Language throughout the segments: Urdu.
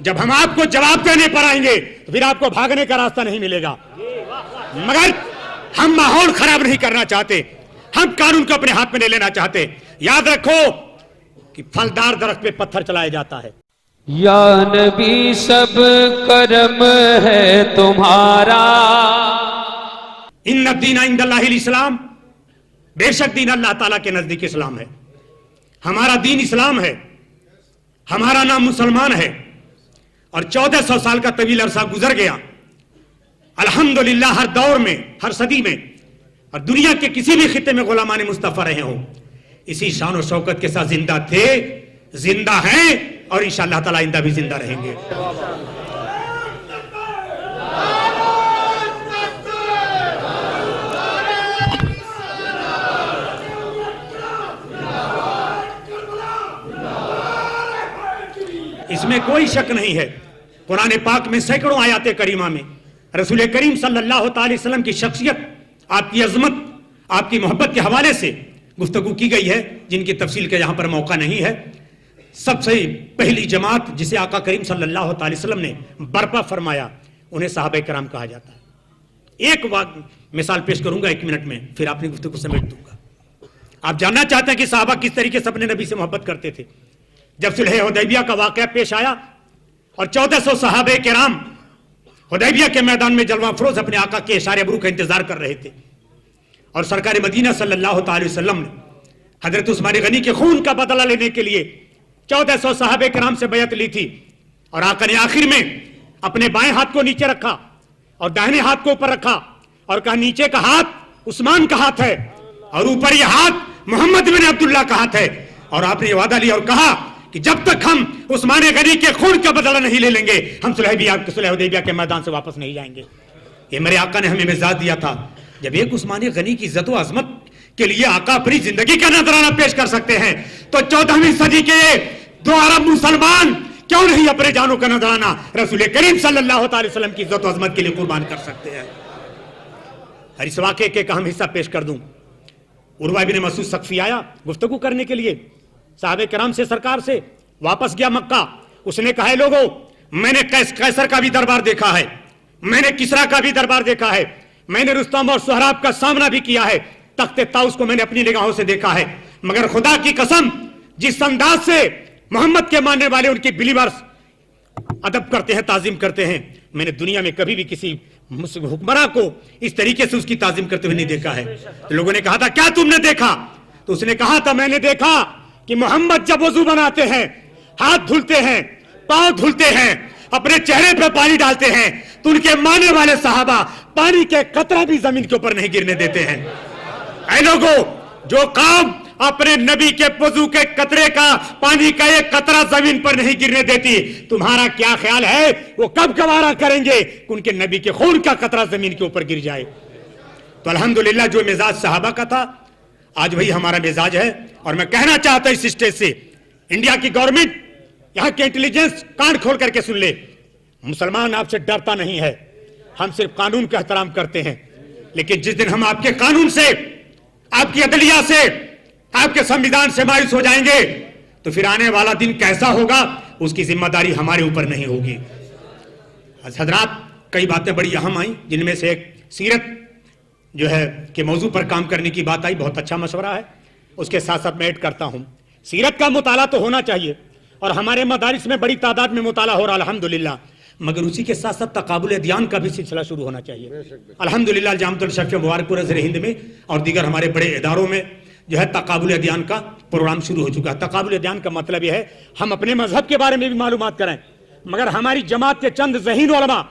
جب ہم آپ کو جواب دینے پر آئیں گے تو پھر آپ کو بھاگنے کا راستہ نہیں ملے گا. مگر ہم ماحول خراب نہیں کرنا چاہتے, ہم قانون کو اپنے ہاتھ میں نہیں لینا چاہتے. یاد رکھو کہ پھلدار درخت پہ پتھر چلایا جاتا ہے. یا نبی سب کرم ہے تمہارا, ان الدین عند اللہ الاسلام, بے شک دین اللہ تعالیٰ کے نزدیک اسلام ہے. ہمارا دین اسلام ہے, ہمارا نام مسلمان ہے, اور 1400 سال کا طویل عرصہ گزر گیا. الحمدللہ ہر دور میں, ہر صدی میں, اور دنیا کے کسی بھی خطے میں غلامان مصطفیٰ رہے ہوں, اسی شان و شوکت کے ساتھ زندہ تھے, زندہ ہیں, اور انشاءاللہ تعالیٰ آئندہ بھی زندہ رہیں گے. اس میں کوئی شک نہیں ہے, قرآن پاک میں سینکڑوں آیات کریمہ میں رسول کریم صلی اللہ تعالی وسلم کی شخصیت, آپ کی عظمت, آپ کی محبت کے حوالے سے گفتگو کی گئی ہے, جن کی تفصیل کا یہاں پر موقع نہیں ہے. سب سے پہلی جماعت جسے آقا کریم صلی اللہ تعالی وسلم نے برپا فرمایا, انہیں صحابہ کرام کہا جاتا ہے. ایک مثال پیش کروں گا 1 منٹ میں, پھر آپ نے گفتگو سمیٹ دوں گا. آپ جاننا چاہتے ہیں کہ صحابہ کس طریقے سے اپنے نبی سے محبت کرتے تھے. جب صلح حدیبیہ کا واقعہ پیش آیا اور 1400 صحابہ کرام حدیبیہ کے میدان میں جلوہ افروز اپنے آقا کے اشارے ابرو کا انتظار کر رہے تھے, اور سرکار مدینہ صلی اللہ تعالی وسلم نے حضرت عثمان غنی کے خون کا بدلہ لینے کے لیے 1400 صحابہ کرام سے بیعت لی تھی, اور آقا نے آخر میں اپنے بائیں ہاتھ کو نیچے رکھا اور داہنے ہاتھ کو اوپر رکھا اور کہا نیچے کا ہاتھ عثمان کا ہاتھ ہے اور اوپر یہ ہاتھ محمد بن عبداللہ کا ہاتھ ہے. اور آپ نے یہ وعدہ لیا اور کہا کہ جب تک ہم عثمان غنی کے خون کا بدلہ نہیں لے لیں گے, ہم صلح حدیبیہ کے میدان سے واپس نہیں جائیں گے. یہ میرے آقا نے ہمیں مزاج دیا تھا. جب ایک عثمان غنی کی عزت و عظمت کے لیے آقا اپنی زندگی کا نذرانہ پیش کر سکتے ہیں, تو 14ویں صدی کے 2 عرب مسلمان کیوں نہیں اپنے جانوں کا نذرانہ رسول کریم صلی اللہ تعالی وسلم کی عزت و عظمت کے لیے قربان کر سکتے ہیں. اور اس واقعے کے ایک اہم حصہ پیش کر دوں. عروہ بن مسعود ثقفی آیا گفتگو کرنے کے لیے صحابہ کرام سے, سرکار سے, واپس گیا مکہ. اس نے کہا ہے لوگوں, میں نے قیصر کا بھی دربار دیکھا ہے, میں نے کسرا کا بھی دربار دیکھا ہے, میں نے رستم اور سہراب کا سامنا بھی کیا ہے, تخت طاؤس کو میں نے اپنی نگاہوں سے دیکھا ہے, مگر خدا کی قسم جس انداز سے محمد کے ماننے والے ان کی بلیورز ادب کرتے ہیں, تعظیم کرتے ہیں, میں نے دنیا میں کبھی بھی کسی حکمراں کو اس طریقے سے اس کی تعظیم کرتے ہوئے نہیں دیکھا ہے. تو لوگوں نے کہا تھا کیا تم نے دیکھا؟ تو اس نے کہا تھا میں نے دیکھا کہ محمد جب وضو بناتے ہیں, ہاتھ دھلتے ہیں, پاؤں دھلتے ہیں, اپنے چہرے پہ پانی ڈالتے ہیں, تو ان کے ماننے والے صحابہ پانی کے قطرہ بھی زمین کے اوپر نہیں گرنے دیتے ہیں. اے لوگوں, جو قوم اپنے نبی کے وضو کے قطرے کا, پانی کا ایک قطرہ زمین پر نہیں گرنے دیتی, تمہارا کیا خیال ہے وہ کب گوارا کریں گے کہ ان کے نبی کے خون کا قطرہ زمین کے اوپر گر جائے؟ تو الحمدللہ جو مزاج صحابہ کا تھا آج وہی ہمارا مزاج ہے. اور میں کہنا چاہتا ہوں اس اسٹیج سے, انڈیا کی گورنمنٹ, یہاں کے انٹیلیجنس کان کھول کر کے سن لے, مسلمان آپ سے ڈرتا نہیں ہے, ہم صرف قانون کا احترام کرتے ہیں. لیکن جس دن ہم آپ کے قانون سے, آپ کی عدلیہ سے, آپ کے سنویدھان سے مایوس ہو جائیں گے, تو پھر آنے والا دن کیسا ہوگا اس کی ذمہ داری ہمارے اوپر نہیں ہوگی. حضرات, کئی باتیں بڑی اہم آئیں, جن میں سے ایک سیرت جو ہے کہ موضوع پر کام کرنے کی بات آئی. بہت اچھا مشورہ ہے, اس کے ساتھ ساتھ میں ایڈ کرتا ہوں, سیرت کا مطالعہ تو ہونا چاہیے, اور ہمارے مدارس میں بڑی تعداد میں مطالعہ ہو رہا الحمدللہ, مگر اسی کے ساتھ ساتھ تقابل ادیان کا بھی سلسلہ شروع ہونا چاہیے. الحمدللہ جامعۃ الشفیع مبارک پور ازہر ہند میں اور دیگر ہمارے بڑے اداروں میں جو ہے تقابل ادیان کا پروگرام شروع ہو چکا ہے. تقابل ادیان کا مطلب یہ ہے ہم اپنے مذہب کے بارے میں بھی معلومات کریں, مگر ہماری جماعت کے چند ذہین علماء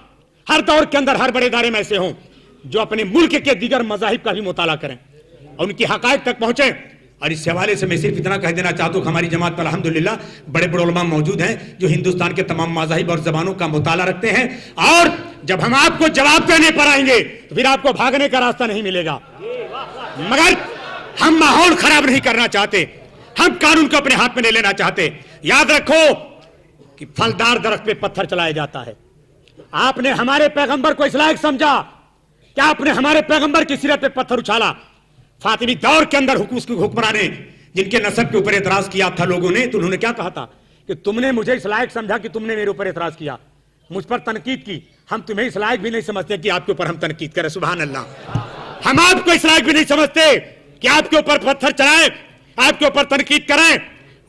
ہر دور کے اندر ہر بڑے ادارے میں ایسے ہوں جو اپنے ملک کے دیگر مذاہب کا بھی مطالعہ کریں اور ان کی حقائق تک پہنچیں. اور اس حوالے سے میں صرف اتنا کہہ دینا چاہتا ہوں کہ ہماری جماعت پر الحمدللہ بڑے بڑے علماء موجود ہیں جو ہندوستان کے تمام مذاہب اور زبانوں کا مطالعہ رکھتے ہیں, اور جب ہم آپ کو جواب دینے پر آئیں گے تو پھر آپ کو بھاگنے کا راستہ نہیں ملے گا. مگر ہم ماحول خراب نہیں کرنا چاہتے, ہم قانون کو اپنے ہاتھ میں نہیں لینا چاہتے. یاد رکھو کہ پھلدار درخت پہ پتھر چلایا جاتا ہے. آپ نے ہمارے پیغمبر کو اس لائق سمجھا کیا آپ نے ہمارے پیغمبر کی سیرت پہ پتھر اچھالا؟ فاطمی دور کے اندر حکمران نے جن کے نسب کے اوپر اعتراض کیا تھا لوگوں نے, تو انہوں نے کیا کہا تھا کہ تم نے مجھے اس لائق سمجھا کہ تم نے میرے اوپر اعتراض کیا, مجھ پر تنقید کی. ہم تمہیں اس لائق بھی نہیں سمجھتے کہ آپ کے اوپر ہم تنقید کریں. سبحان اللہ. ہم آپ کو اس لائق بھی نہیں سمجھتے کہ آپ کے اوپر پتھر چلائیں, آپ کے اوپر تنقید کریں.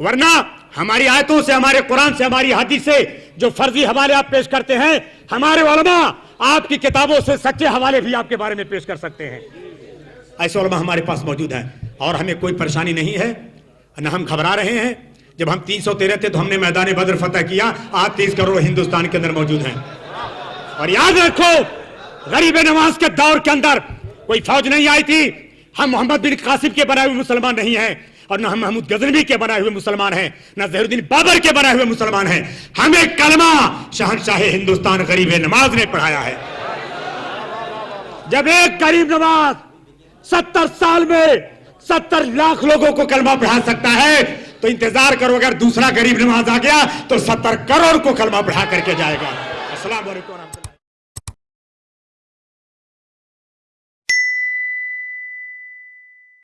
ورنہ ہماری آیتوں سے, ہمارے قرآن سے, ہماری حدیث سے جو فرضی حوالے آپ پیش کرتے ہیں, ہمارے علماء آپ کی کتابوں سے سچے حوالے بھی آپ کے بارے میں پیش کر سکتے ہیں. ایسے علماء ہمارے پاس موجود ہیں اور ہمیں کوئی پریشانی نہیں ہے, نہ ہم گھبرا رہے ہیں. جب ہم 313 تھے تو ہم نے میدان بدر فتح کیا, آج 30 کروڑ ہندوستان کے اندر موجود ہیں. اور یاد رکھو, غریب نواز کے دور کے اندر کوئی فوج نہیں آئی تھی. ہم محمد بن قاسم کے بنائے ہوئے مسلمان نہیں ہیں, اور نہ ہم محمود غزنوی کے بنائے ہوئے مسلمان ہیں, نہ ظہیر الدین بابر کے بنائے ہوئے مسلمان ہیں. ہمیں کلمہ شہنشاہ ہندوستان غریب نواز نے پڑھایا ہے. جب ایک غریب نواز 70 سال میں 70 لاکھ لوگوں کو کلمہ پڑھا سکتا ہے, تو انتظار کرو اگر دوسرا غریب نواز آ گیا تو 70 کروڑ کو کلمہ پڑھا کر کے جائے گا. السلام علیکم ورحمۃ اللہ.